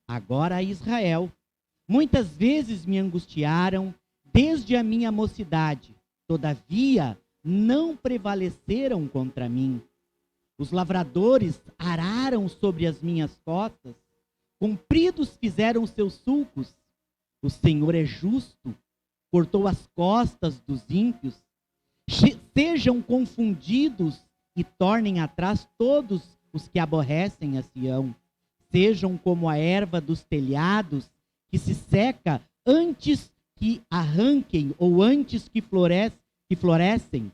Agora, Israel, muitas vezes me angustiaram desde a minha mocidade, todavia não prevaleceram contra mim. Os lavradores araram sobre as minhas costas, compridos fizeram seus sulcos. O Senhor é justo, cortou as costas dos ímpios. Sejam confundidos e tornem atrás todos os que aborrecem a Sião. Sejam como a erva dos telhados, que se seca antes que arranquem ou antes que florescem,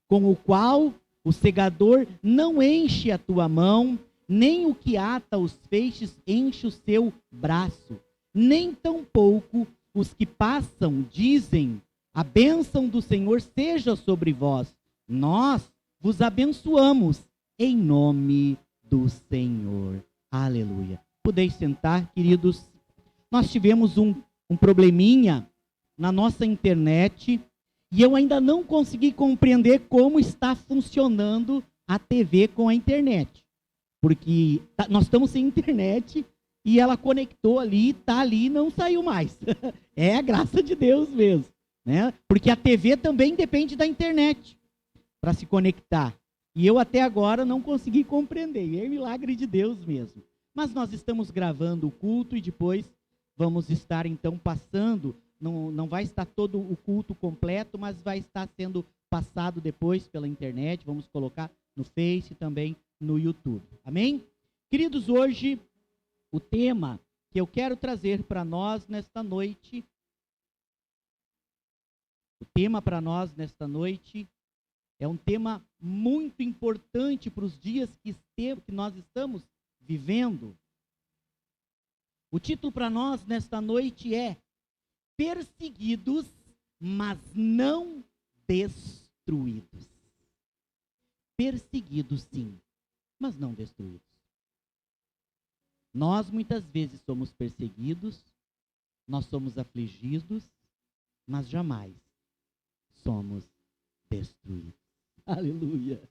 com o qual o segador não enche a tua mão, nem o que ata os feixes enche o seu braço, nem tampouco os que passam dizem: a bênção do Senhor seja sobre vós. Nós vos abençoamos em nome do Senhor. Aleluia. Podeis sentar, queridos. Nós tivemos um probleminha na nossa internet e eu ainda não consegui compreender como está funcionando a TV com a internet. Porque nós estamos sem internet e ela conectou ali, está ali e não saiu mais. É a graça de Deus mesmo, né? Porque a TV também depende da internet para se conectar. E eu até agora não consegui compreender. É milagre de Deus mesmo. Mas nós estamos gravando o culto e depois vamos estar então passando. Não vai estar todo o culto completo, mas vai estar sendo passado depois pela internet. Vamos colocar no Face e também no YouTube. Amém? Queridos, hoje o tema que eu quero trazer para nós nesta noite, é um tema muito importante para os dias que nós estamos vivendo. O título para nós nesta noite é Perseguidos, mas não destruídos. Perseguidos, sim, mas não destruídos. Nós muitas vezes somos perseguidos, nós somos afligidos, mas jamais somos destruídos. Aleluia.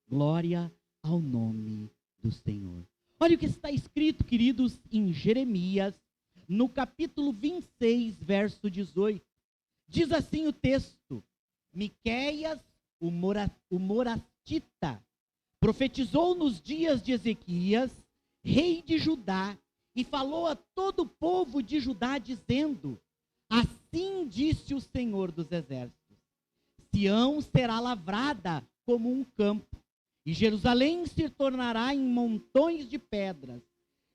Glória ao nome do Senhor. Olha o que está escrito, queridos, em Jeremias, no capítulo 26, verso 18. Diz assim o texto: Miqueias, o morastita, profetizou nos dias de Ezequias, rei de Judá, e falou a todo o povo de Judá, dizendo: assim disse o Senhor dos Exércitos: Sião será lavrada como um campo, e Jerusalém se tornará em montões de pedras,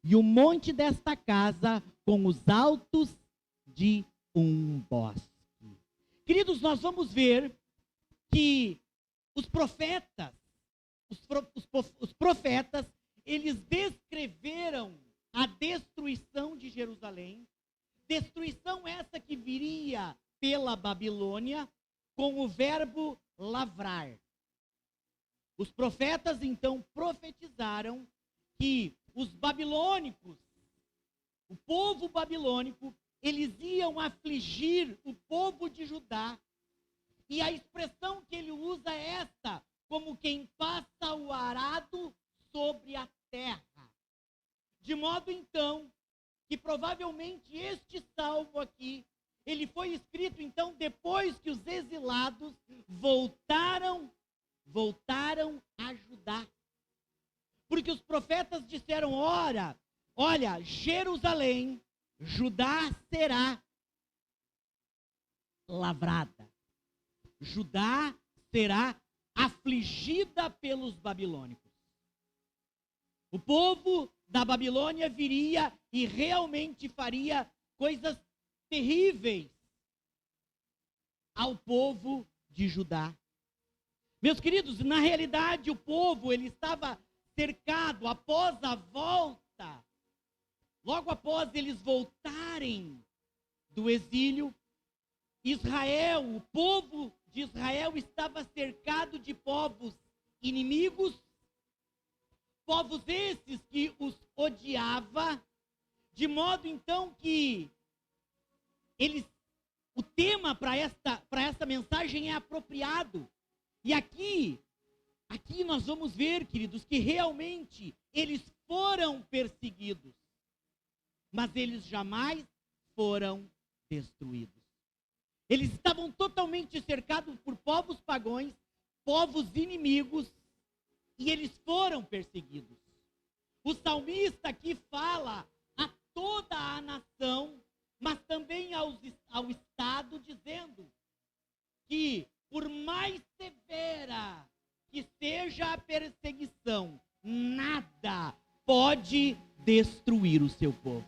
e o monte desta casa com os altos de um bosque. Queridos, nós vamos ver que os profetas, eles descreveram a destruição de Jerusalém, destruição essa que viria pela Babilônia, com o verbo lavrar. Os profetas, então, profetizaram que os babilônicos, o povo babilônico, eles iam afligir o povo de Judá. E a expressão que ele usa é esta: como quem passa o arado sobre a terra. De modo, então, que provavelmente este salmo aqui, ele foi escrito, então, depois que os exilados voltaram a Judá. Porque os profetas disseram: olha, Jerusalém, Judá será lavrada. Judá será afligida pelos babilônicos. O povo da Babilônia viria e realmente faria coisas terríveis ao povo de Judá. Meus queridos, na realidade o povo, ele estava cercado após a volta, logo após eles voltarem do exílio. Israel, o povo de Israel estava cercado de povos inimigos, povos esses que os odiava, de modo então que o tema para esta mensagem é apropriado. E aqui nós vamos ver, queridos, que realmente eles foram perseguidos. mas eles jamais foram destruídos. Eles estavam totalmente cercados por povos pagãos, povos inimigos, e eles foram perseguidos. O salmista aqui fala a toda a nação, mas também ao Estado, dizendo que por mais severa que seja a perseguição, nada pode destruir o seu povo.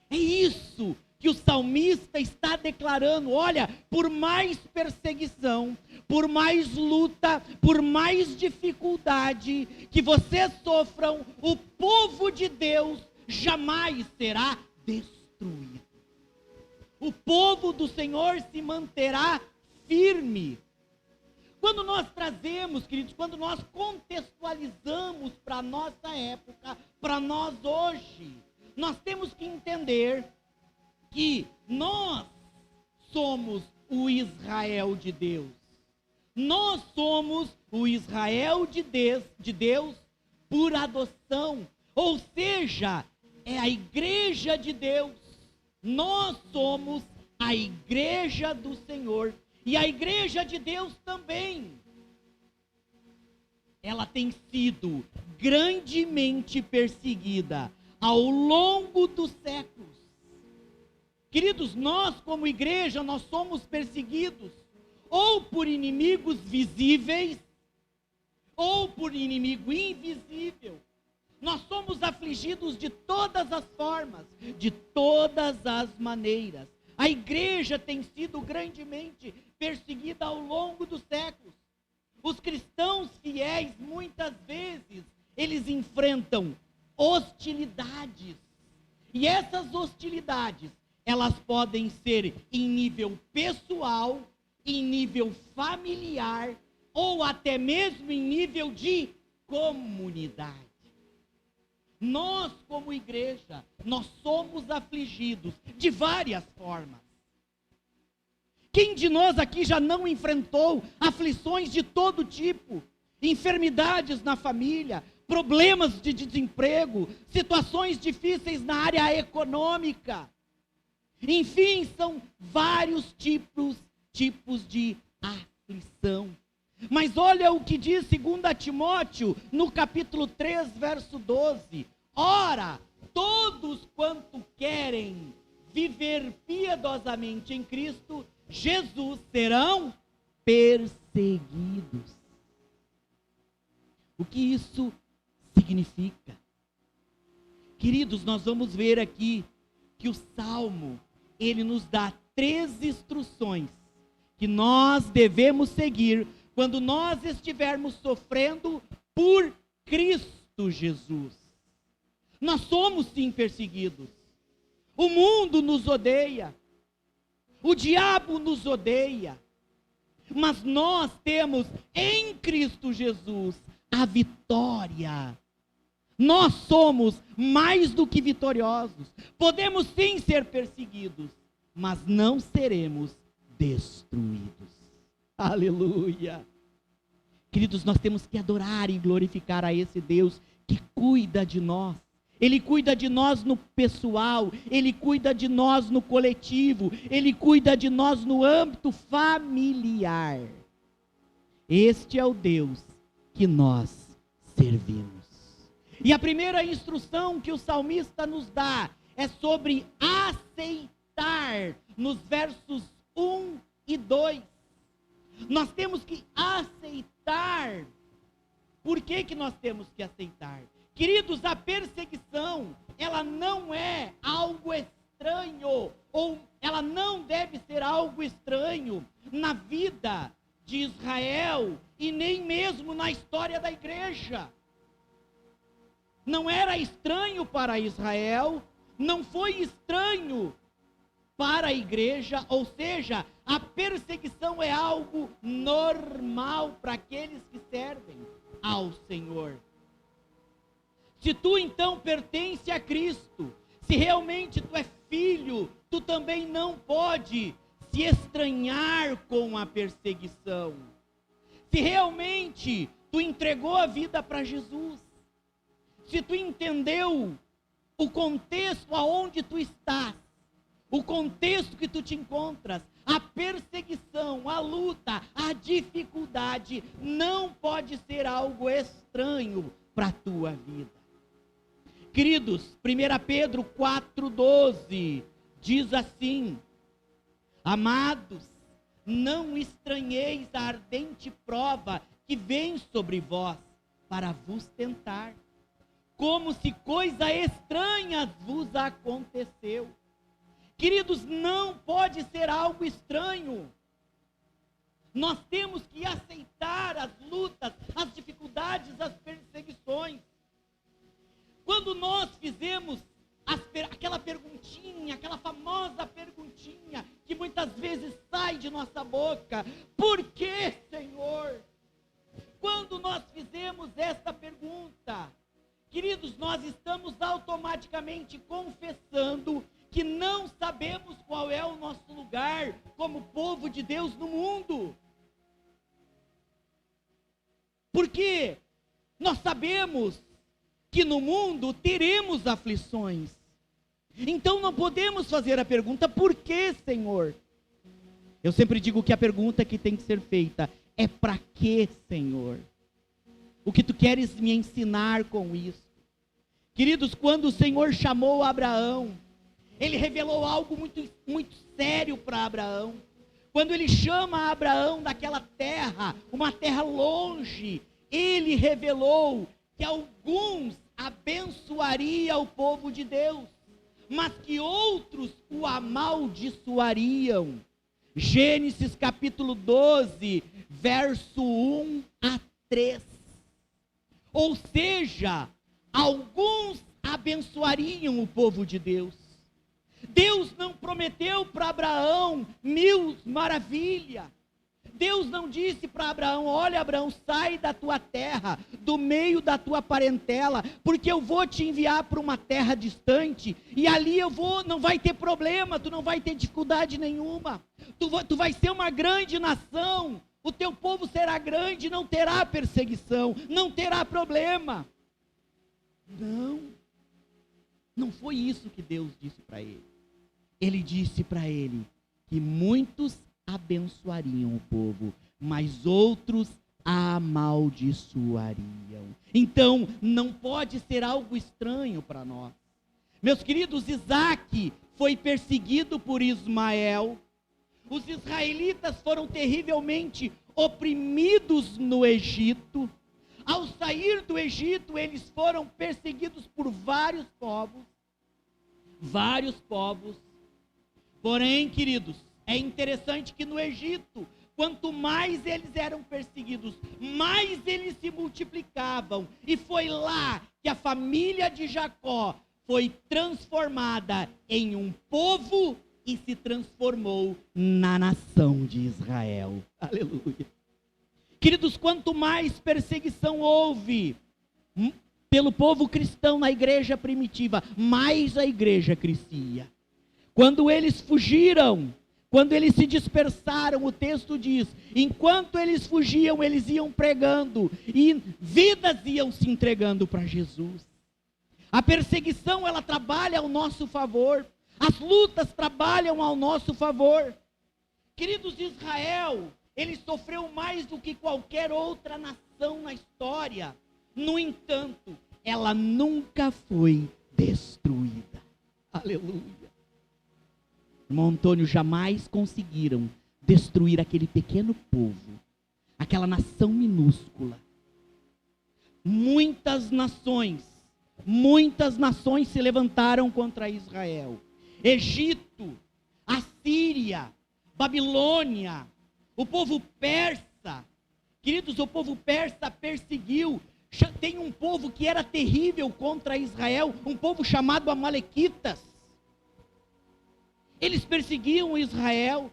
É isso que o salmista está declarando. Olha, por mais perseguição, por mais luta, por mais dificuldade que vocês sofram, o povo de Deus jamais será destruído. O povo do Senhor se manterá firme. Quando nós trazemos, queridos, quando nós contextualizamos para a nossa época, para nós hoje, nós temos que entender que nós somos o Israel de Deus. Nós somos o Israel de Deus por adoção. Ou seja, é a igreja de Deus. Nós somos a igreja do Senhor. E a igreja de Deus também. Ela tem sido grandemente perseguida ao longo dos séculos. Queridos, nós como igreja, nós somos perseguidos ou por inimigos visíveis, ou por inimigo invisível. Nós somos afligidos de todas as formas, de todas as maneiras. A igreja tem sido grandemente perseguida ao longo dos séculos. Os cristãos fiéis, muitas vezes, eles enfrentam hostilidades. E essas hostilidades, elas podem ser em nível pessoal, em nível familiar, ou até mesmo em nível de comunidade. Nós, como igreja, nós somos afligidos de várias formas. Quem de nós aqui já não enfrentou aflições de todo tipo? Enfermidades na família, problemas de desemprego, situações difíceis na área econômica. Enfim, são vários tipos de aflição. Mas olha o que diz 2 Timóteo, no capítulo 3, verso 12. Ora, todos quanto querem viver piedosamente em Cristo Jesus serão perseguidos. O que isso significa? Queridos, nós vamos ver aqui que o Salmo, ele nos dá 3 instruções que nós devemos seguir quando nós estivermos sofrendo por Cristo Jesus. Nós somos sim perseguidos. O mundo nos odeia. O diabo nos odeia. Mas nós temos em Cristo Jesus a vitória. Nós somos mais do que vitoriosos. Podemos sim ser perseguidos, mas não seremos destruídos. Aleluia. Queridos, nós temos que adorar e glorificar a esse Deus que cuida de nós. Ele cuida de nós no pessoal, Ele cuida de nós no coletivo, Ele cuida de nós no âmbito familiar. Este é o Deus que nós servimos. E a primeira instrução que o salmista nos dá é sobre aceitar, nos versos 1 e 2. Nós temos que aceitar. Por que nós temos que aceitar? Queridos, a perseguição, ela não é algo estranho, ou ela não deve ser algo estranho na vida de Israel, e nem mesmo na história da igreja. Não era estranho para Israel, não foi estranho para a igreja, ou seja, a perseguição é algo normal para aqueles que servem ao Senhor. Se tu então pertence a Cristo, se realmente tu é filho, tu também não pode se estranhar com a perseguição. Se realmente tu entregou a vida para Jesus, se tu entendeu o contexto aonde tu estás, o contexto que tu te encontras, a perseguição, a luta, a dificuldade, não pode ser algo estranho para a tua vida. Queridos, 1 Pedro 4,12 diz assim: amados, não estranheis a ardente prova que vem sobre vós, para vos tentar, como se coisa estranha vos aconteceu. Queridos, não pode ser algo estranho. Nós temos que aceitar as lutas, as dificuldades, as perseguições. Quando nós fizemos aquela perguntinha, aquela famosa perguntinha, que muitas vezes sai de nossa boca: por que, Senhor? Quando nós fizemos esta pergunta, queridos, nós estamos automaticamente confessando que não sabemos qual é o nosso lugar como povo de Deus no mundo. Porque nós sabemos que no mundo teremos aflições. Então não podemos fazer a pergunta: por que, Senhor? Eu sempre digo que a pergunta que tem que ser feita é: para que, Senhor? O que tu queres me ensinar com isso? Queridos, quando o Senhor chamou Abraão, Ele revelou algo muito, muito sério para Abraão. Quando Ele chama Abraão daquela terra, uma terra longe, Ele revelou que alguns abençoaria o povo de Deus, mas que outros o amaldiçoariam. Gênesis capítulo 12, verso 1 a 3. Ou seja, alguns abençoariam o povo de Deus. Deus não prometeu para Abraão 1000 maravilhas. Deus não disse para Abraão: olha, Abraão, sai da tua terra, do meio da tua parentela, porque eu vou te enviar para uma terra distante, e ali não vai ter problema, tu não vai ter dificuldade nenhuma, tu vai ser uma grande nação, o teu povo será grande, não terá perseguição, não terá problema. Não foi isso que Deus disse para ele. Ele disse para ele que muitos abençoariam o povo, mas outros amaldiçoariam. Então, não pode ser algo estranho para nós. Meus queridos, Isaac foi perseguido por Ismael. Os israelitas foram terrivelmente oprimidos no Egito. Ao sair do Egito, eles foram perseguidos por vários povos. Porém, queridos, é interessante que no Egito, quanto mais eles eram perseguidos, mais eles se multiplicavam. E foi lá que a família de Jacó foi transformada em um povo e se transformou na nação de Israel. Aleluia. Queridos, quanto mais perseguição houve pelo povo cristão na igreja primitiva, mais a igreja crescia. Quando eles fugiram, quando eles se dispersaram, o texto diz, enquanto eles fugiam, eles iam pregando, e vidas iam se entregando para Jesus. A perseguição, ela trabalha ao nosso favor, as lutas trabalham ao nosso favor. Queridos, Israel, ele sofreu mais do que qualquer outra nação na história. No entanto, ela nunca foi destruída. Aleluia. Irmão Antônio, jamais conseguiram destruir aquele pequeno povo, aquela nação minúscula. Muitas nações se levantaram contra Israel. Egito, Assíria, Babilônia, o povo persa. Queridos, o povo persa perseguiu. Tem um povo que era terrível contra Israel, um povo chamado Amalequitas. Eles perseguiam Israel.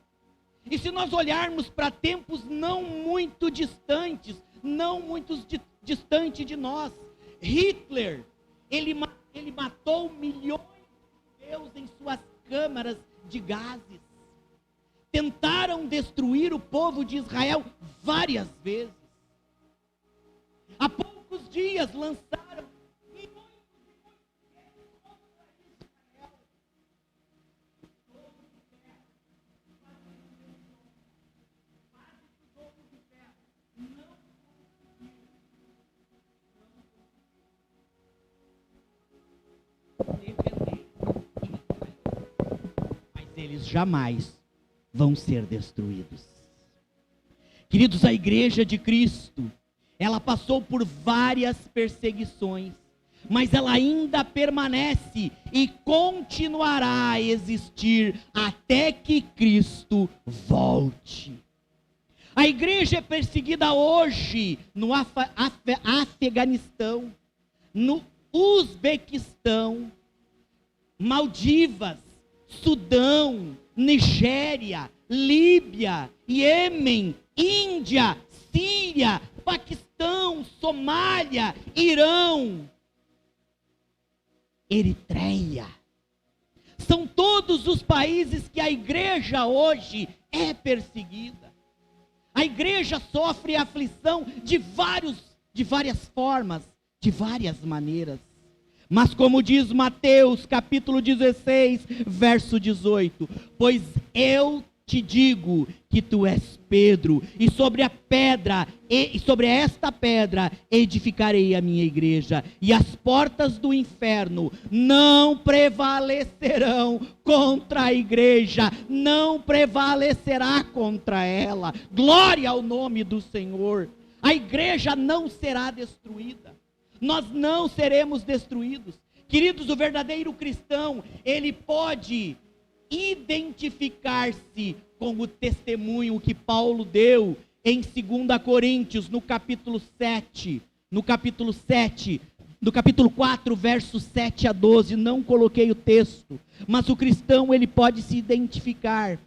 E se nós olharmos para tempos não muito distantes, distante de nós, Hitler, ele matou milhões de judeus em suas câmaras de gases. Tentaram destruir o povo de Israel várias vezes. Há poucos dias lançaram muitos contra eles jamais vão ser destruídos. Queridos, a igreja de Cristo, ela passou por várias perseguições, mas ela ainda permanece e continuará a existir até que Cristo volte. A igreja é perseguida hoje no Afeganistão, no Uzbequistão, Maldivas, Sudão, Nigéria, Líbia, Iêmen, Índia, Síria, Paquistão, Somália, Irão, Eritreia. São todos os países que a igreja hoje é perseguida. A igreja sofre aflição de várias formas, de várias maneiras. Mas como diz Mateus capítulo 16, verso 18, pois eu te digo que tu és Pedro, e sobre esta pedra edificarei a minha igreja, e as portas do inferno não prevalecerão contra a igreja, não prevalecerá contra ela. Glória ao nome do Senhor. A igreja não será destruída. Nós não seremos destruídos. Queridos, o verdadeiro cristão, ele pode identificar-se com o testemunho que Paulo deu em 2 Coríntios, no capítulo 4, versos 7 a 12, não coloquei o texto, mas o cristão, ele pode se identificar,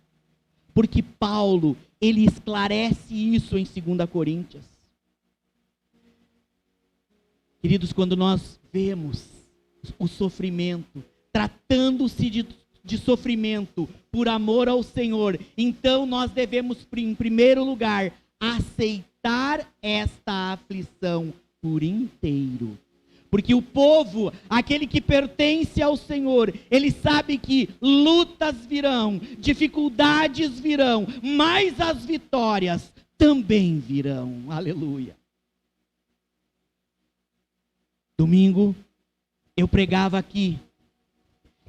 porque Paulo, ele esclarece isso em 2 Coríntios. Queridos, quando nós vemos o sofrimento, tratando-se de sofrimento por amor ao Senhor, então nós devemos, em primeiro lugar, aceitar esta aflição por inteiro. Porque o povo, aquele que pertence ao Senhor, ele sabe que lutas virão, dificuldades virão, mas as vitórias também virão. Aleluia. Domingo, eu pregava aqui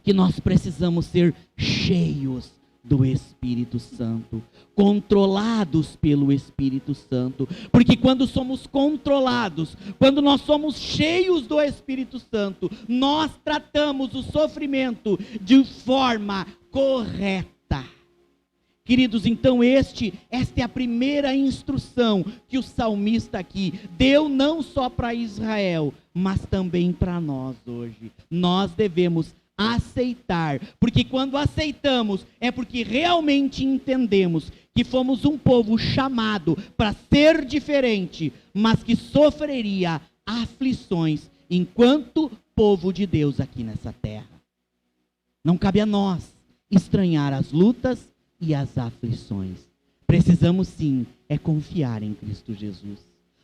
que nós precisamos ser cheios do Espírito Santo, controlados pelo Espírito Santo, porque quando somos controlados, quando nós somos cheios do Espírito Santo, nós tratamos o sofrimento de forma correta. Queridos, então esta é a primeira instrução que o salmista aqui deu, não só para Israel, mas também para nós hoje. Nós devemos aceitar, porque quando aceitamos, é porque realmente entendemos que fomos um povo chamado para ser diferente, mas que sofreria aflições enquanto povo de Deus aqui nessa terra. Não cabe a nós estranhar as lutas e as aflições. Precisamos sim, confiar em Cristo Jesus.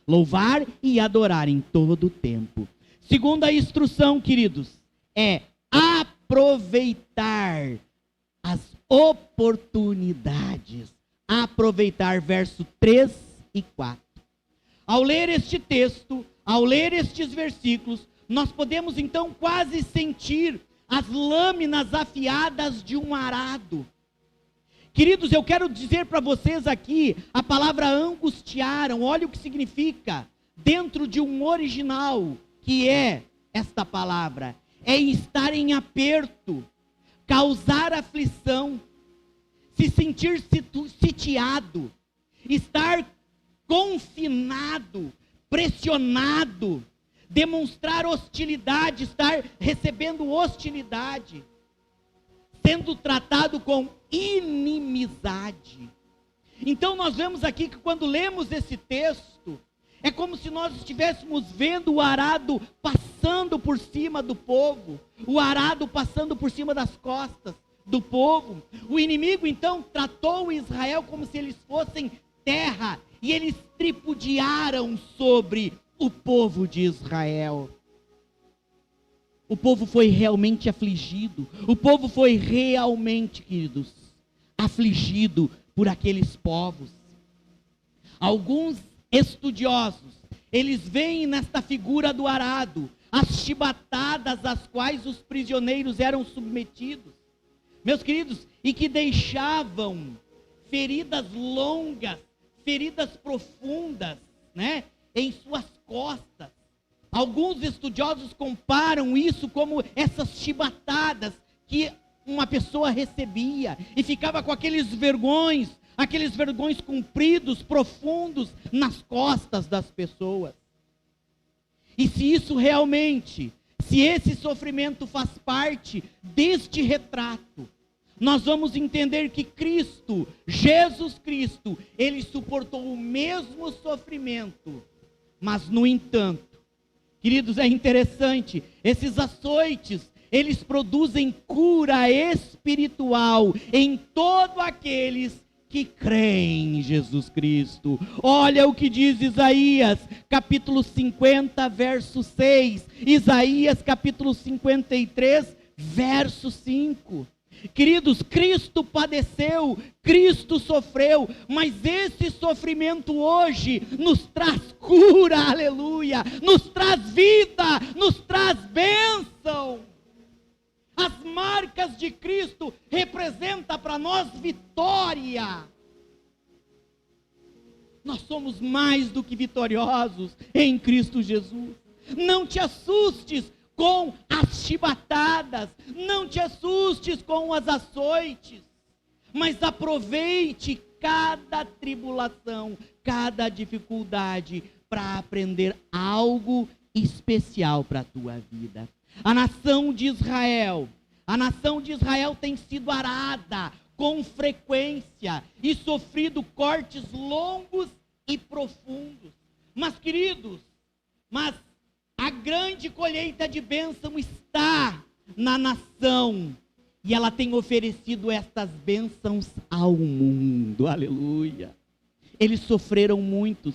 Louvar e adorar em todo o tempo. Segunda instrução, queridos, é aproveitar as oportunidades. Aproveitar, verso 3 e 4. Ao ler este texto, ao ler estes versículos, nós podemos então quase sentir as lâminas afiadas de um arado. Queridos, eu quero dizer para vocês aqui, a palavra angustiaram, olha o que significa, dentro de um original, que é esta palavra, é estar em aperto, causar aflição, se sentir sitiado, estar confinado, pressionado, demonstrar hostilidade, estar recebendo hostilidade, sendo tratado com inimizade. Então nós vemos aqui que quando lemos esse texto, é como se nós estivéssemos vendo o arado passando por cima do povo, o arado passando por cima das costas do povo. O inimigo então tratou Israel como se eles fossem terra, e eles tripudiaram sobre o povo de Israel. O povo foi realmente afligido. O povo foi realmente, queridos, afligido por aqueles povos. Alguns estudiosos, eles veem nesta figura do arado as chibatadas às quais os prisioneiros eram submetidos. meus queridos, e que deixavam feridas longas, feridas profundas, né, em suas costas. Alguns estudiosos comparam isso como essas chibatadas que uma pessoa recebia e ficava com aqueles vergões compridos, profundos nas costas das pessoas. E se isso realmente, se esse sofrimento faz parte deste retrato, nós vamos entender que Cristo, Jesus Cristo, ele suportou o mesmo sofrimento, mas no entanto, queridos, é interessante, esses açoites, eles produzem cura espiritual em todos aqueles que creem em Jesus Cristo. Olha o que diz Isaías, capítulo 50, verso 6. Isaías, capítulo 53, verso 5. Queridos, Cristo padeceu, Cristo sofreu, mas esse sofrimento hoje nos traz cura, aleluia, nos traz vida, nos traz bênção. As marcas de Cristo representam para nós vitória. Nós somos mais do que vitoriosos em Cristo Jesus. Não te assustes com as chibatadas, não te assustes com as açoites, mas aproveite cada tribulação, cada dificuldade para aprender algo especial para a tua vida. A nação de Israel tem sido arada com frequência e sofrido cortes longos e profundos. Mas, queridos, a grande colheita de bênção está na nação. E ela tem oferecido estas bênçãos ao mundo. Aleluia. Eles sofreram muito,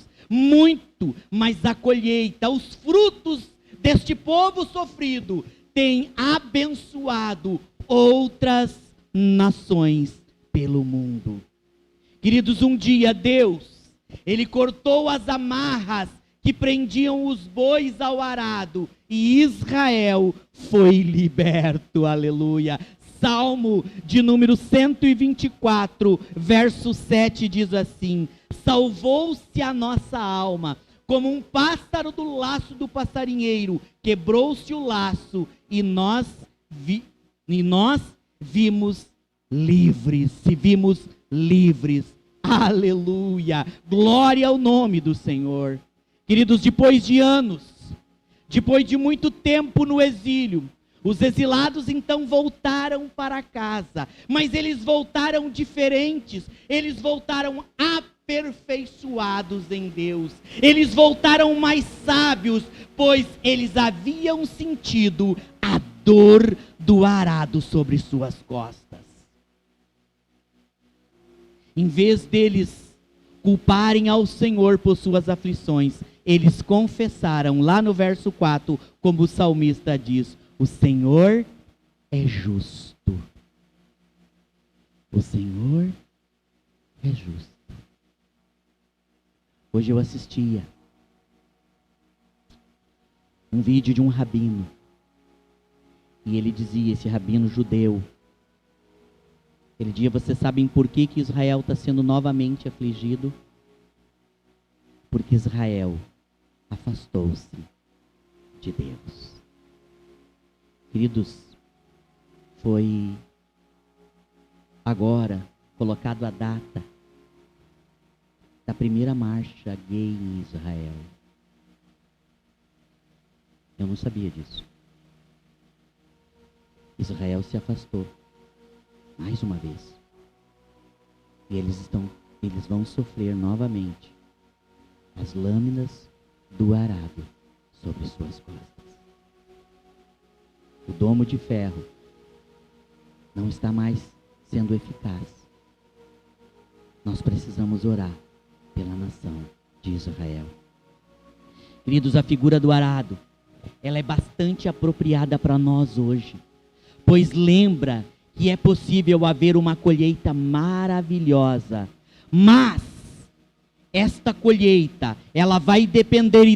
mas a colheita, os frutos deste povo sofrido, tem abençoado outras nações pelo mundo. Queridos, um dia Deus, ele cortou as amarras que prendiam os bois ao arado, e Israel foi liberto, aleluia. Salmo de número 124, verso 7 diz assim: salvou-se a nossa alma, como um pássaro do laço do passarinheiro, quebrou-se o laço, e nós vimos livres, aleluia, glória ao nome do Senhor. Queridos, depois de anos, depois de muito tempo no exílio, os exilados então voltaram para casa, mas eles voltaram diferentes, eles voltaram aperfeiçoados em Deus, eles voltaram mais sábios, pois eles haviam sentido a dor do arado sobre suas costas. Em vez deles culparem ao Senhor por suas aflições, eles confessaram lá no verso 4, como o salmista diz: o Senhor é justo. O Senhor é justo. Hoje eu assistia um vídeo de um rabino. E ele dizia, esse rabino judeu, ele dizia: vocês sabem por que Israel está sendo novamente afligido? Porque Israel afastou-se de Deus. Queridos, foi agora colocado a data da primeira marcha gay em Israel. Eu não sabia disso. Israel se afastou mais uma vez. E eles vão sofrer novamente as lâminas do arado sobre suas costas. O domo de ferro não está mais sendo eficaz. Nós precisamos orar pela nação de Israel. Queridos, a figura do arado, ela é bastante apropriada para nós hoje, pois lembra que é possível haver uma colheita maravilhosa, mas esta colheita, ela vai depender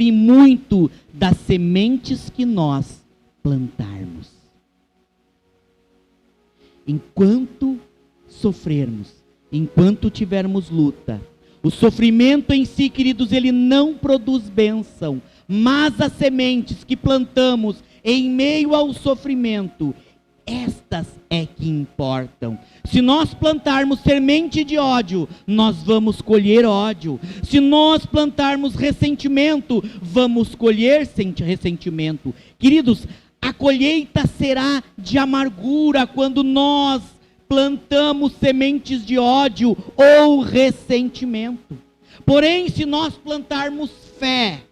e muito das sementes que nós plantarmos. enquanto sofrermos, enquanto tivermos luta. O sofrimento em si, queridos, ele não produz bênção, mas as sementes que plantamos em meio ao sofrimento, estas é que importam. Se nós plantarmos semente de ódio, nós vamos colher ódio. Se nós plantarmos ressentimento, vamos colher ressentimento. Queridos, a colheita será de amargura quando nós plantamos sementes de ódio ou ressentimento. Porém, se nós plantarmos fé,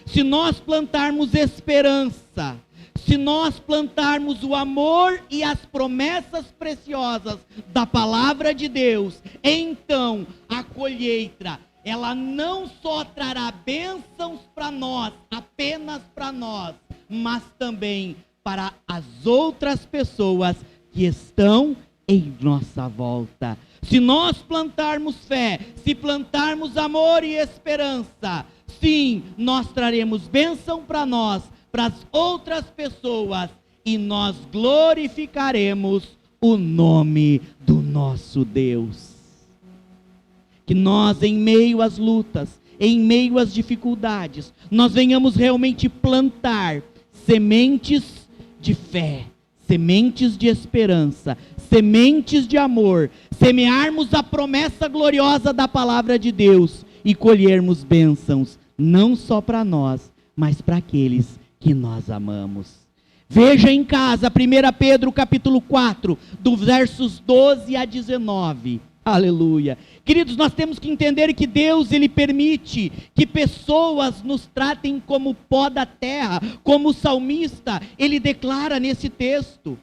se nós plantarmos esperança, se nós plantarmos o amor e as promessas preciosas da palavra de Deus, então a colheita, ela não só trará bênçãos para nós, apenas para nós, mas também para as outras pessoas que estão em nossa volta. Se nós plantarmos fé, se plantarmos amor e esperança, sim, nós traremos bênção para nós, para as outras pessoas, e nós glorificaremos o nome do nosso Deus. Que nós, em meio às lutas, em meio às dificuldades, nós venhamos realmente plantar sementes de fé, sementes de esperança, sementes de amor, semearmos a promessa gloriosa da palavra de Deus e colhermos bênçãos, não só para nós, mas para aqueles que nós amamos. Veja em casa, 1 Pedro capítulo 4, dos versos 12 a 19. Aleluia. Queridos, nós temos que entender que Deus, Ele permite que pessoas nos tratem como pó da terra, como o salmista, ele declara nesse texto.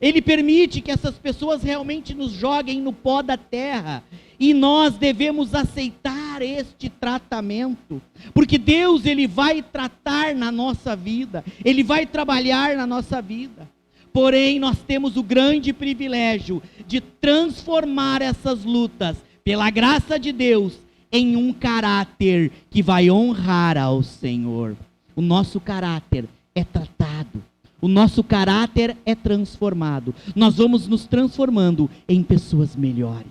Ele permite que essas pessoas realmente nos joguem no pó da terra, e nós devemos aceitar este tratamento, porque Deus, Ele vai tratar na nossa vida, Ele vai trabalhar na nossa vida. Porém, nós temos o grande privilégio de transformar essas lutas, pela graça de Deus, em um caráter que vai honrar ao Senhor. O nosso caráter é tratado, o nosso caráter é transformado. Nós vamos nos transformando em pessoas melhores.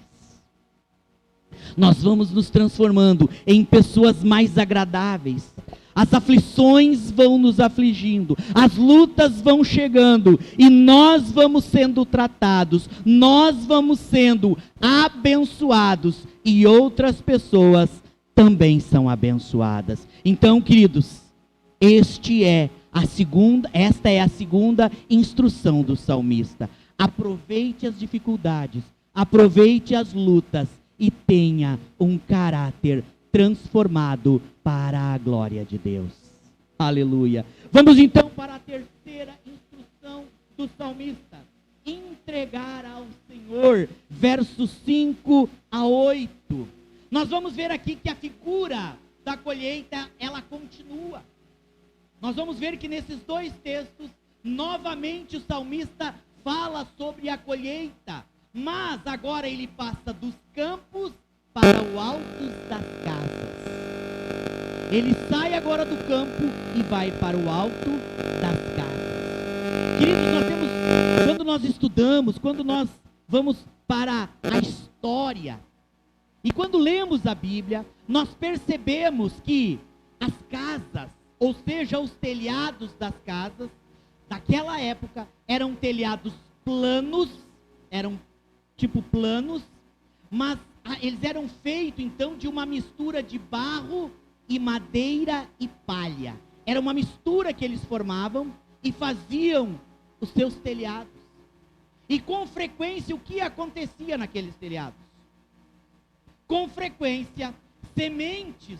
Nós vamos nos transformando em pessoas mais agradáveis. As aflições vão nos afligindo, as lutas vão chegando, e nós vamos sendo tratados, nós vamos sendo abençoados, e outras pessoas também são abençoadas. Então, queridos, esta é a segunda instrução do salmista. Aproveite as dificuldades, aproveite as lutas, e tenha um caráter transformado para a glória de Deus. Aleluia. Vamos então para a terceira instrução do salmista. Entregar ao Senhor, versos 5 a 8. Nós vamos ver aqui que a figura da colheita, ela continua. Nós vamos ver que nesses dois textos, novamente o salmista fala sobre a colheita, mas agora ele passa dos campos para o alto das casas. Ele sai agora do campo e vai para o alto das casas. Queridos, quando nós estudamos, quando nós vamos para a história, e quando lemos a Bíblia, nós percebemos que as casas, ou seja, os telhados das casas, daquela época, eram telhados planos, eram tipo planos, mas eles eram feitos então de uma mistura de barro e madeira e palha. Era uma mistura que eles formavam e faziam os seus telhados. E com frequência, o que acontecia naqueles telhados? Com frequência, sementes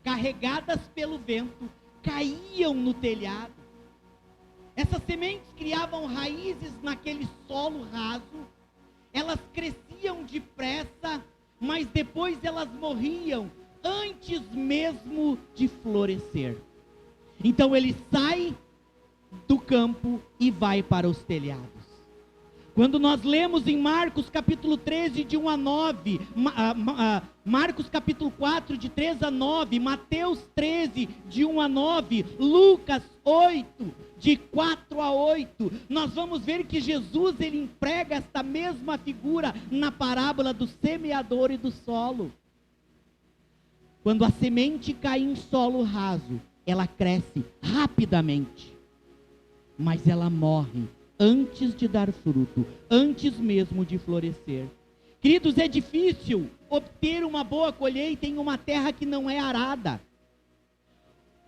carregadas pelo vento caíam no telhado. Essas sementes criavam raízes naquele solo raso. Elas cresciam depressa, mas depois elas morriam antes mesmo de florescer. Então ele sai do campo e vai para os telhados. Quando nós lemos em Marcos capítulo 13, de 1 a 9, Marcos capítulo 4, de 3 a 9, Mateus 13, de 1 a 9, Lucas 8, de 4 a 8, nós vamos ver que Jesus, ele emprega esta mesma figura na parábola do semeador e do solo. Quando a semente cai em solo raso, ela cresce rapidamente, mas ela morre antes de dar fruto, antes mesmo de florescer. Queridos, é difícil obter uma boa colheita em uma terra que não é arada.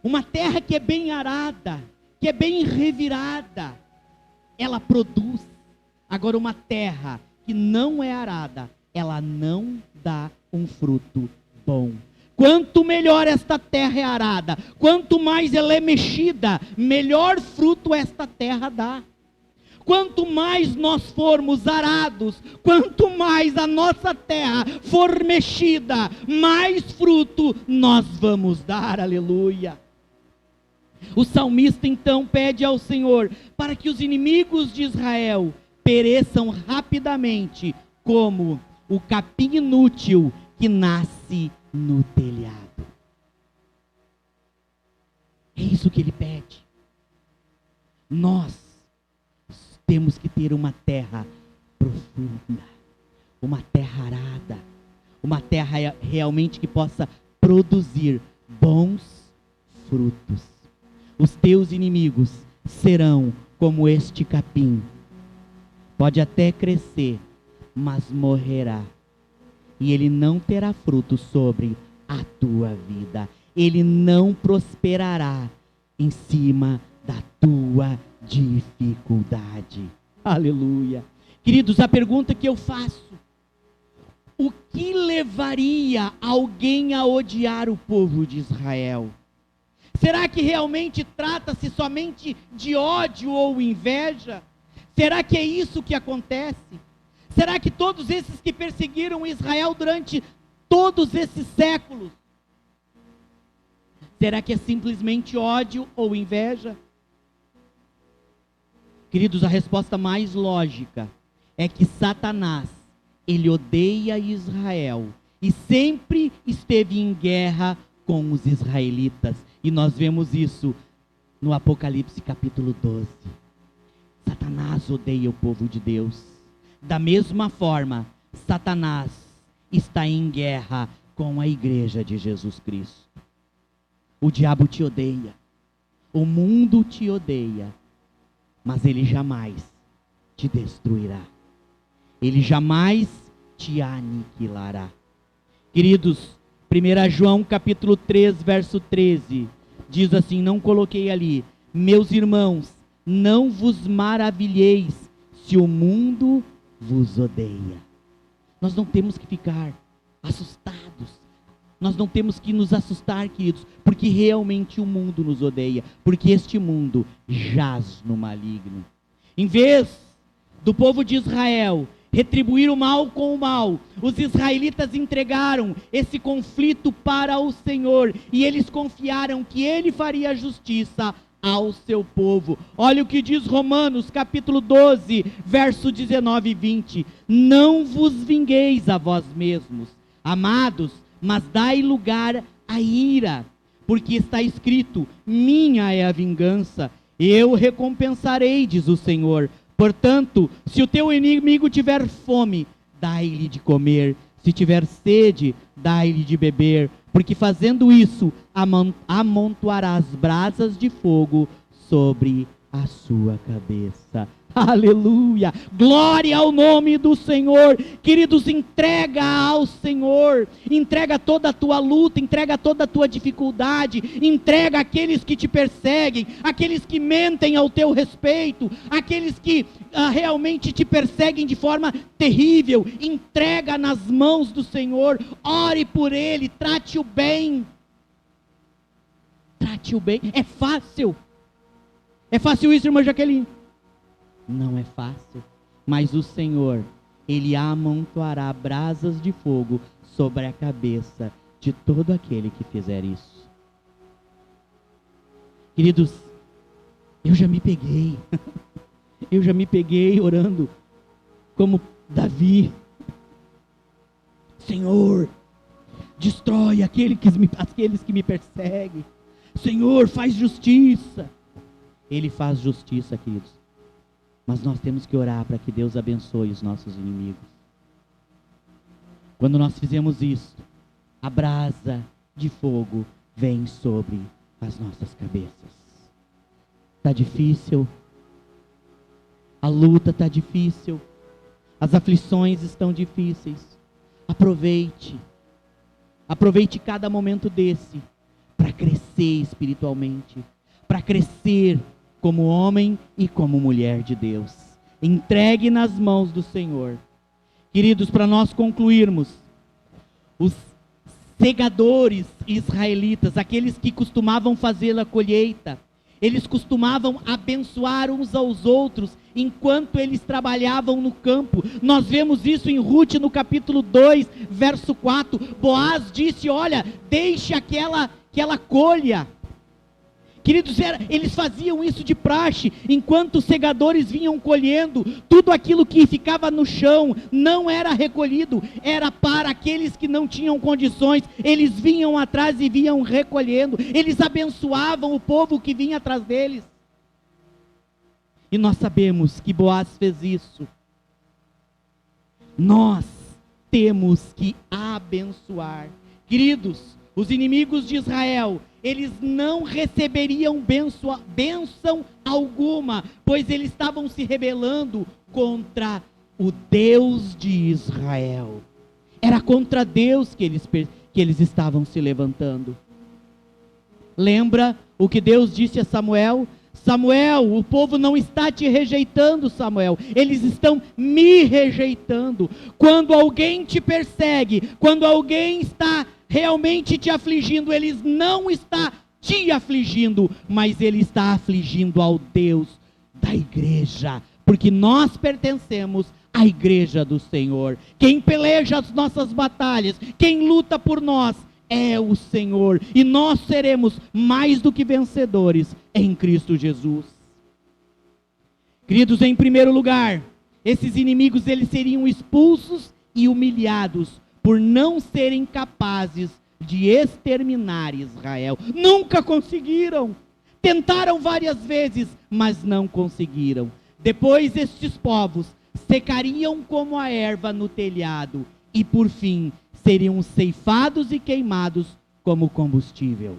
Uma terra que é bem arada, que é bem revirada, ela produz. Agora, uma terra que não é arada, ela não dá um fruto bom. Quanto melhor esta terra é arada, quanto mais ela é mexida, melhor fruto esta terra dá. Quanto mais nós formos arados, quanto mais a nossa terra for mexida, mais fruto nós vamos dar, aleluia. O salmista então pede ao Senhor para que os inimigos de Israel pereçam rapidamente, como o capim inútil que nasce no telhado. É isso que ele pede. Nós temos que ter uma terra profunda, uma terra arada, uma terra realmente que possa produzir bons frutos. Os teus inimigos serão como este capim. Pode até crescer, mas morrerá. E ele não terá fruto sobre a tua vida. Ele não prosperará em cima da tua dificuldade. Aleluia. Queridos, a pergunta que eu faço: o que levaria alguém a odiar o povo de Israel? Será que realmente trata-se somente de ódio ou inveja? Será que é isso que acontece? Será que todos esses que perseguiram Israel durante todos esses séculos, será que é simplesmente ódio ou inveja? Queridos, a resposta mais lógica é que Satanás, ele odeia Israel e sempre esteve em guerra com os israelitas. E nós vemos isso no Apocalipse capítulo 12. Satanás odeia o povo de Deus. Da mesma forma, Satanás está em guerra com a igreja de Jesus Cristo. O diabo te odeia, o mundo te odeia, mas ele jamais te destruirá. Ele jamais te aniquilará. Queridos, 1 João capítulo 3, verso 13, diz assim, não coloquei ali: meus irmãos, não vos maravilheis se o mundo vos odeia. Nós não temos que ficar assustados. Nós não temos que nos assustar, queridos, porque realmente o mundo nos odeia, porque este mundo jaz no maligno. Em vez do povo de Israel retribuir o mal com o mal, os israelitas entregaram esse conflito para o Senhor, e eles confiaram que Ele faria justiça ao seu povo. Olha o que diz Romanos capítulo 12, verso 19 e 20. Não vos vingueis a vós mesmos, amados, mas dai lugar à ira, porque está escrito: minha é a vingança, eu recompensarei, diz o Senhor. Portanto, se o teu inimigo tiver fome, dai-lhe de comer, se tiver sede, dai-lhe de beber, porque fazendo isso, amontoarás brasas de fogo sobre a sua cabeça. Aleluia, glória ao nome do Senhor. Queridos, entrega ao Senhor, entrega toda a tua luta, entrega toda a tua dificuldade, entrega aqueles que te perseguem, aqueles que mentem ao teu respeito, aqueles que realmente te perseguem de forma terrível. Entrega nas mãos do Senhor, ore por ele, trate-o bem. Trate-o bem. É fácil isso, irmã Jaqueline? Não é fácil, mas o Senhor, Ele amontoará brasas de fogo sobre a cabeça de todo aquele que fizer isso. Queridos, eu já me peguei orando como Davi. Senhor, destrói aqueles que me perseguem. Senhor, faz justiça. Ele faz justiça, queridos. Mas nós temos que orar para que Deus abençoe os nossos inimigos. Quando nós fizemos isso, a brasa de fogo vem sobre as nossas cabeças. Está difícil, a luta está difícil, as aflições estão difíceis. Aproveite cada momento desse para crescer espiritualmente, para crescer como homem e como mulher de Deus. Entregue nas mãos do Senhor. Queridos, para nós concluirmos, os segadores israelitas, aqueles que costumavam fazer a colheita, eles costumavam abençoar uns aos outros enquanto eles trabalhavam no campo. Nós vemos isso em Rute no capítulo 2, verso 4. Boaz disse: olha, deixe aquela colha. Queridos, eles faziam isso de praxe, enquanto os segadores vinham colhendo, tudo aquilo que ficava no chão não era recolhido, era para aqueles que não tinham condições. Eles vinham atrás e vinham recolhendo, eles abençoavam o povo que vinha atrás deles. E nós sabemos que Boaz fez isso. Nós temos que abençoar. Queridos, os inimigos de Israel, eles não receberiam bênção alguma, pois eles estavam se rebelando contra o Deus de Israel. Era contra Deus que eles estavam se levantando. Lembra o que Deus disse a Samuel? Samuel, o povo não está te rejeitando, Samuel, eles estão me rejeitando. Quando alguém te persegue, quando alguém está realmente te afligindo, ele não está te afligindo, mas ele está afligindo ao Deus da igreja, porque nós pertencemos à igreja do Senhor. Quem peleja as nossas batalhas, quem luta por nós, é o Senhor, e nós seremos mais do que vencedores em Cristo Jesus. Queridos, em primeiro lugar, esses inimigos eles seriam expulsos e humilhados por não serem capazes de exterminar Israel. Nunca conseguiram. Tentaram várias vezes, mas não conseguiram. Depois estes povos secariam como a erva no telhado e por fim seriam ceifados e queimados como combustível.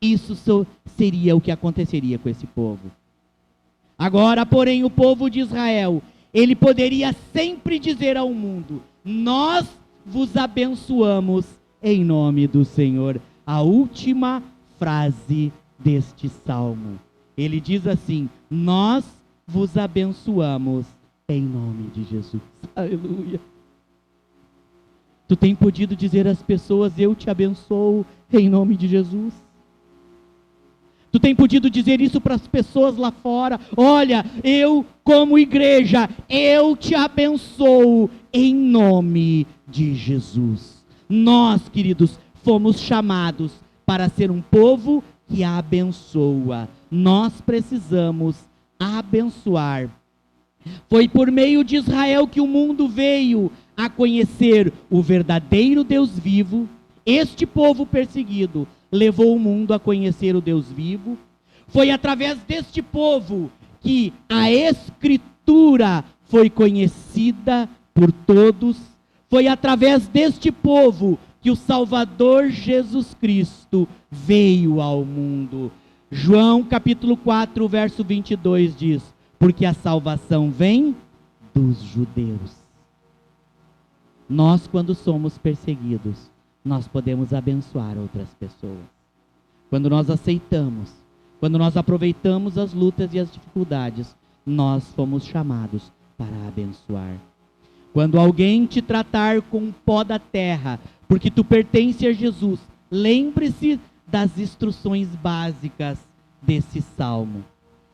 Isso seria o que aconteceria com esse povo. Agora, porém, o povo de Israel, ele poderia sempre dizer ao mundo: nós vos abençoamos em nome do Senhor. A última frase deste salmo. Ele diz assim: nós vos abençoamos em nome de Jesus. Aleluia. Tu tem podido dizer às pessoas: eu te abençoo em nome de Jesus? Tu tem podido dizer isso para as pessoas lá fora: olha, eu como igreja, eu te abençoo em nome de Jesus. Nós, queridos, fomos chamados para ser um povo que abençoa. Nós precisamos abençoar. Foi por meio de Israel que o mundo veio a conhecer o verdadeiro Deus vivo. Este povo perseguido levou o mundo a conhecer o Deus vivo. Foi através deste povo que a Escritura foi conhecida por todos. Foi através deste povo que o Salvador Jesus Cristo veio ao mundo. João capítulo 4, verso 22 diz: porque a salvação vem dos judeus. Nós, quando somos perseguidos, nós podemos abençoar outras pessoas. Quando nós aceitamos, quando nós aproveitamos as lutas e as dificuldades, nós fomos chamados para abençoar. Quando alguém te tratar com pó da terra, porque tu pertence a Jesus, lembre-se das instruções básicas desse salmo.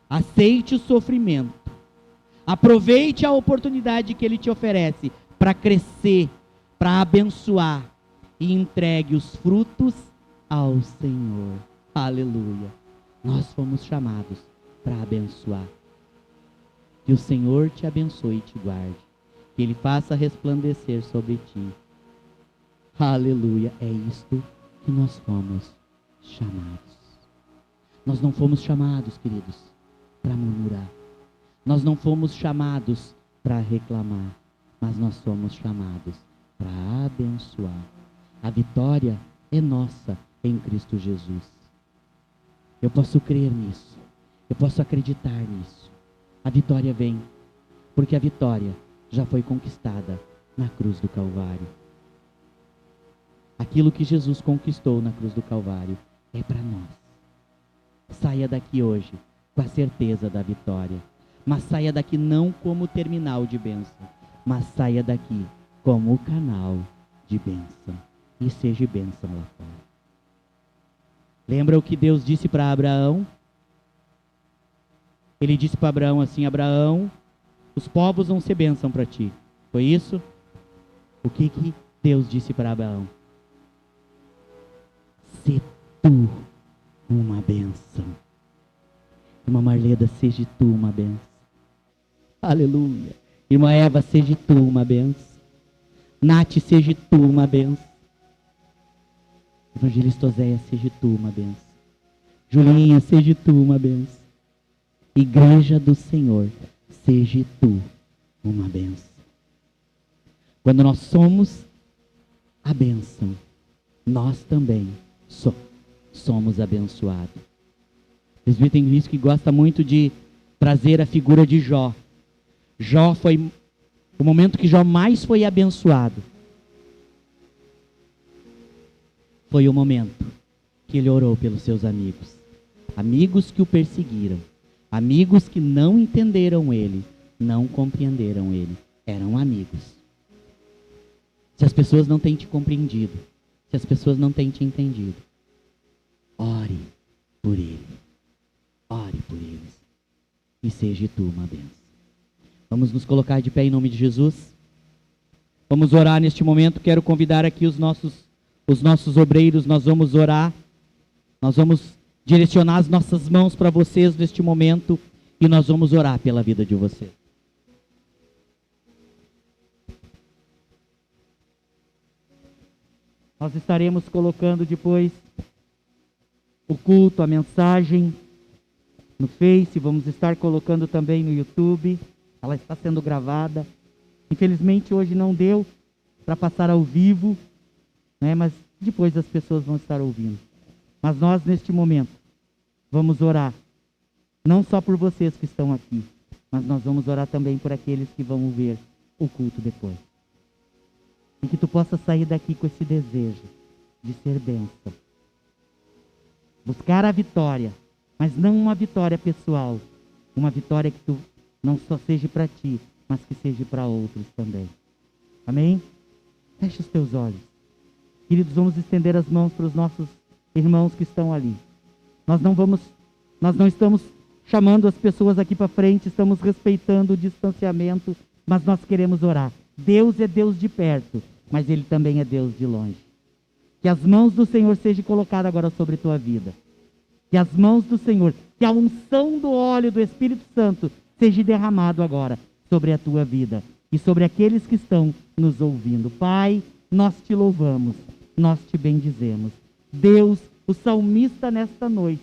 Aceite o sofrimento. Aproveite a oportunidade que Ele te oferece para crescer, para abençoar, e entregue os frutos ao Senhor. Aleluia. Nós fomos chamados para abençoar. Que o Senhor te abençoe e te guarde. Que Ele faça resplandecer sobre ti. Aleluia. É isto que nós fomos chamados. Nós não fomos chamados, queridos, para murmurar. Nós não fomos chamados para reclamar. Mas nós somos chamados para abençoar. A vitória é nossa em Cristo Jesus. Eu posso crer nisso. Eu posso acreditar nisso. A vitória vem, porque a vitória já foi conquistada na cruz do Calvário. Aquilo que Jesus conquistou na cruz do Calvário é para nós. Saia daqui hoje com a certeza da vitória. Mas saia daqui não como terminal de bênção, mas saia daqui como o canal de bênção. E seja bênção lá fora. Lembra o que Deus disse para Abraão? Ele disse para Abraão assim: Abraão, os povos vão ser bênção para ti. Foi isso? O que Deus disse para Abraão? Se tu uma bênção. Irmã Marleda, seja tu uma bênção. Aleluia. Irmã Eva, seja tu uma bênção. Nath, seja tu uma bênção. Evangelista Oséia, seja tu uma bênção. Julinha, seja tu uma bênção. Igreja do Senhor, seja tu uma bênção. Quando nós somos a bênção, nós também somos abençoados. O presbítero Cristo que gosta muito de trazer a figura de Jó. Jó foi o momento que Jó mais foi abençoado. Foi o momento que ele orou pelos seus amigos. Amigos que o perseguiram. Amigos que não entenderam ele. Não compreenderam ele. Eram amigos. Se as pessoas não têm te compreendido. Se as pessoas não têm te entendido. Ore por ele. Ore por eles. E seja tu uma bênção. Vamos nos colocar de pé em nome de Jesus. Vamos orar neste momento. Quero convidar aqui os nossos obreiros. Nós vamos orar. Nós vamos direcionar as nossas mãos para vocês neste momento. E nós vamos orar pela vida de vocês. Nós estaremos colocando depois o culto, a mensagem no Face. Vamos estar colocando também no YouTube. Ela está sendo gravada. Infelizmente hoje não deu para passar ao vivo, né? Mas depois as pessoas vão estar ouvindo. Mas nós neste momento vamos orar. Não só por vocês que estão aqui, mas nós vamos orar também por aqueles que vão ver o culto depois. E que tu possa sair daqui com esse desejo de ser bênção. Buscar a vitória, mas não uma vitória pessoal. Uma vitória que tu não só seja para ti, mas que seja para outros também. Amém? Feche os teus olhos. Queridos, vamos estender as mãos para os nossos irmãos que estão ali. Nós não estamos chamando as pessoas aqui para frente, estamos respeitando o distanciamento, mas nós queremos orar. Deus é Deus de perto, mas Ele também é Deus de longe. Que as mãos do Senhor sejam colocadas agora sobre tua vida. Que as mãos do Senhor, que a unção do óleo do Espírito Santo seja derramado agora sobre a tua vida e sobre aqueles que estão nos ouvindo. Pai, nós te louvamos, nós te bendizemos. Deus, o salmista nesta noite,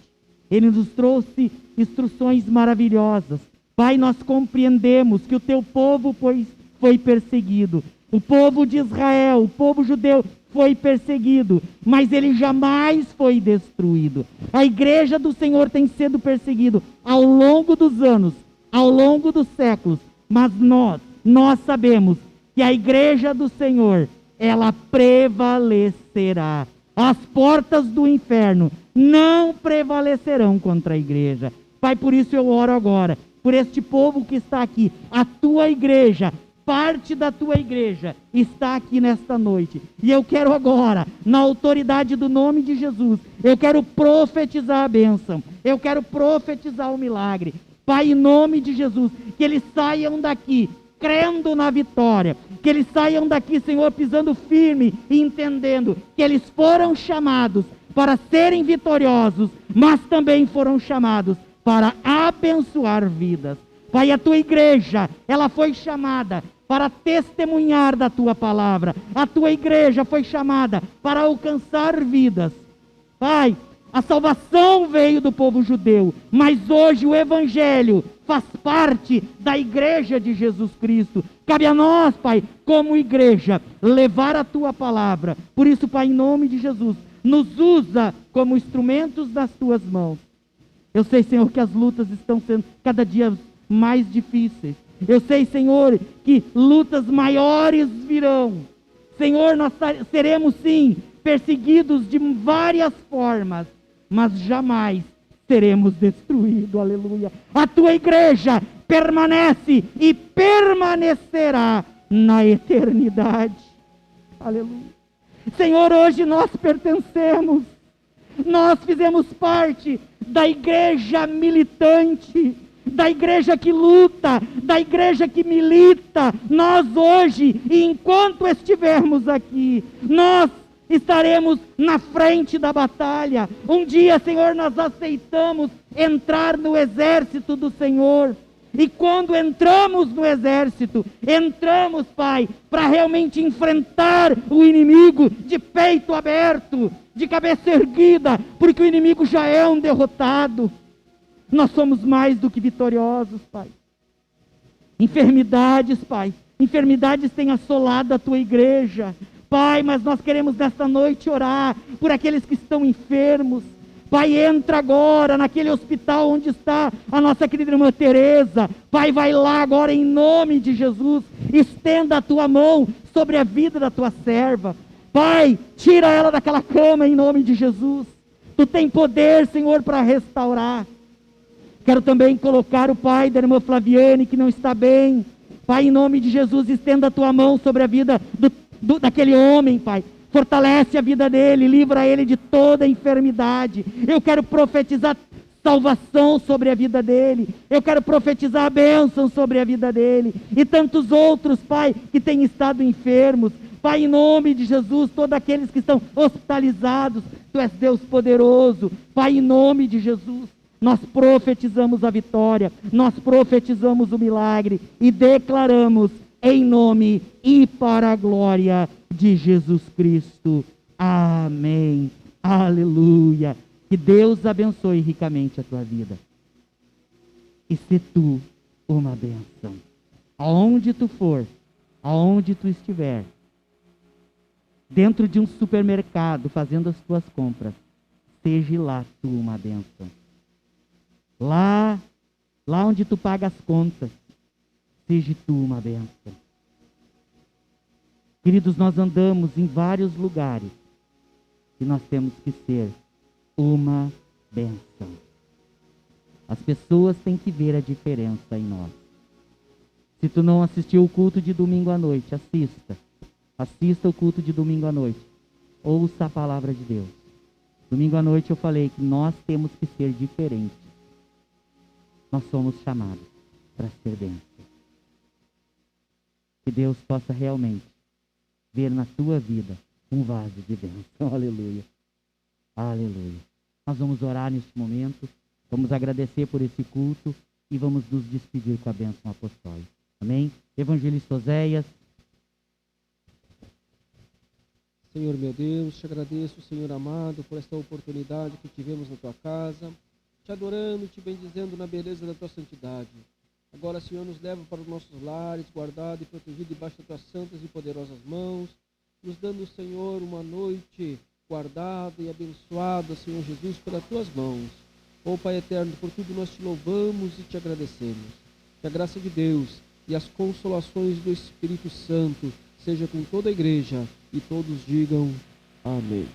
ele nos trouxe instruções maravilhosas. Pai, nós compreendemos que o teu povo foi perseguido. O povo de Israel, o povo judeu foi perseguido, mas ele jamais foi destruído. A igreja do Senhor tem sido perseguida ao longo dos anos, ao longo dos séculos, mas nós sabemos que a igreja do Senhor, ela prevalecerá. As portas do inferno não prevalecerão contra a igreja. Pai, por isso eu oro agora, por este povo que está aqui, a tua igreja, parte da tua igreja está aqui nesta noite. E eu quero agora, na autoridade do nome de Jesus, eu quero profetizar a bênção. Eu quero profetizar o milagre. Pai, em nome de Jesus, que eles saiam daqui crendo na vitória. Que eles saiam daqui, Senhor, pisando firme e entendendo que eles foram chamados para serem vitoriosos, mas também foram chamados para abençoar vidas. Pai, a tua igreja, ela foi chamada para testemunhar da tua palavra. A tua igreja foi chamada para alcançar vidas. Pai, a salvação veio do povo judeu, mas hoje o evangelho faz parte da igreja de Jesus Cristo. Cabe a nós, Pai, como igreja, levar a tua palavra. Por isso, Pai, em nome de Jesus, nos usa como instrumentos das tuas mãos. Eu sei, Senhor, que as lutas estão sendo cada dia mais difíceis. Eu sei, Senhor, que lutas maiores virão. Senhor, nós seremos sim perseguidos de várias formas, mas jamais seremos destruídos. Aleluia. A tua igreja permanece e permanecerá na eternidade. Aleluia. Senhor, hoje nós pertencemos. Nós fizemos parte da igreja militante, da igreja que luta, da igreja que milita. Nós hoje, e enquanto estivermos aqui, nós estaremos na frente da batalha. Um dia, Senhor, nós aceitamos entrar no exército do Senhor. E quando entramos no exército, entramos, Pai, para realmente enfrentar o inimigo de peito aberto, de cabeça erguida, porque o inimigo já é um derrotado. Nós somos mais do que vitoriosos, Pai. Enfermidades, Pai, enfermidades têm assolado a tua igreja, Pai, mas nós queremos nesta noite orar por aqueles que estão enfermos. Pai, entra agora naquele hospital onde está a nossa querida irmã Teresa. Pai, vai lá agora em nome de Jesus. Estenda a tua mão sobre a vida da tua serva. Pai, tira ela daquela cama em nome de Jesus. Tu tem poder, Senhor, para restaurar. Quero também colocar o pai da irmã Flaviane, que não está bem. Pai, em nome de Jesus, estenda a tua mão sobre a vida daquele homem, Pai. Fortalece a vida dele, livra ele de toda enfermidade. Eu quero profetizar salvação sobre a vida dele. Eu quero profetizar a bênção sobre a vida dele. E tantos outros, Pai, que têm estado enfermos. Pai, em nome de Jesus, todos aqueles que estão hospitalizados, Tu és Deus poderoso. Pai, em nome de Jesus, nós profetizamos a vitória, nós profetizamos o milagre e declaramos em nome e para a glória de Jesus Cristo. Amém. Aleluia. Que Deus abençoe ricamente a tua vida. E se tu uma bênção. Aonde tu for, aonde tu estiver, dentro de um supermercado, fazendo as tuas compras, seja lá tu uma bênção. Lá onde tu paga as contas, seja tu uma bênção. Queridos, nós andamos em vários lugares e nós temos que ser uma bênção. As pessoas têm que ver a diferença em nós. Se tu não assistiu o culto de domingo à noite, assista. Assista o culto de domingo à noite. Ouça a palavra de Deus. Domingo à noite eu falei que nós temos que ser diferentes. Nós somos chamados para ser bênção. Que Deus possa realmente ver na tua vida um vaso de bênção. Aleluia. Aleluia. Nós vamos orar neste momento. Vamos agradecer por esse culto e vamos nos despedir com a bênção apostólica. Amém? Evangelista Oséias. Senhor meu Deus, te agradeço, Senhor amado, por esta oportunidade que tivemos na tua casa, te adorando, te bendizendo na beleza da tua santidade. Agora, Senhor, nos leva para os nossos lares, guardado e protegido debaixo das tuas santas e poderosas mãos, nos dando, Senhor, uma noite guardada e abençoada, Senhor Jesus, pelas tuas mãos. Ó Pai eterno, por tudo nós te louvamos e te agradecemos. Que a graça de Deus e as consolações do Espírito Santo seja com toda a igreja e todos digam amém.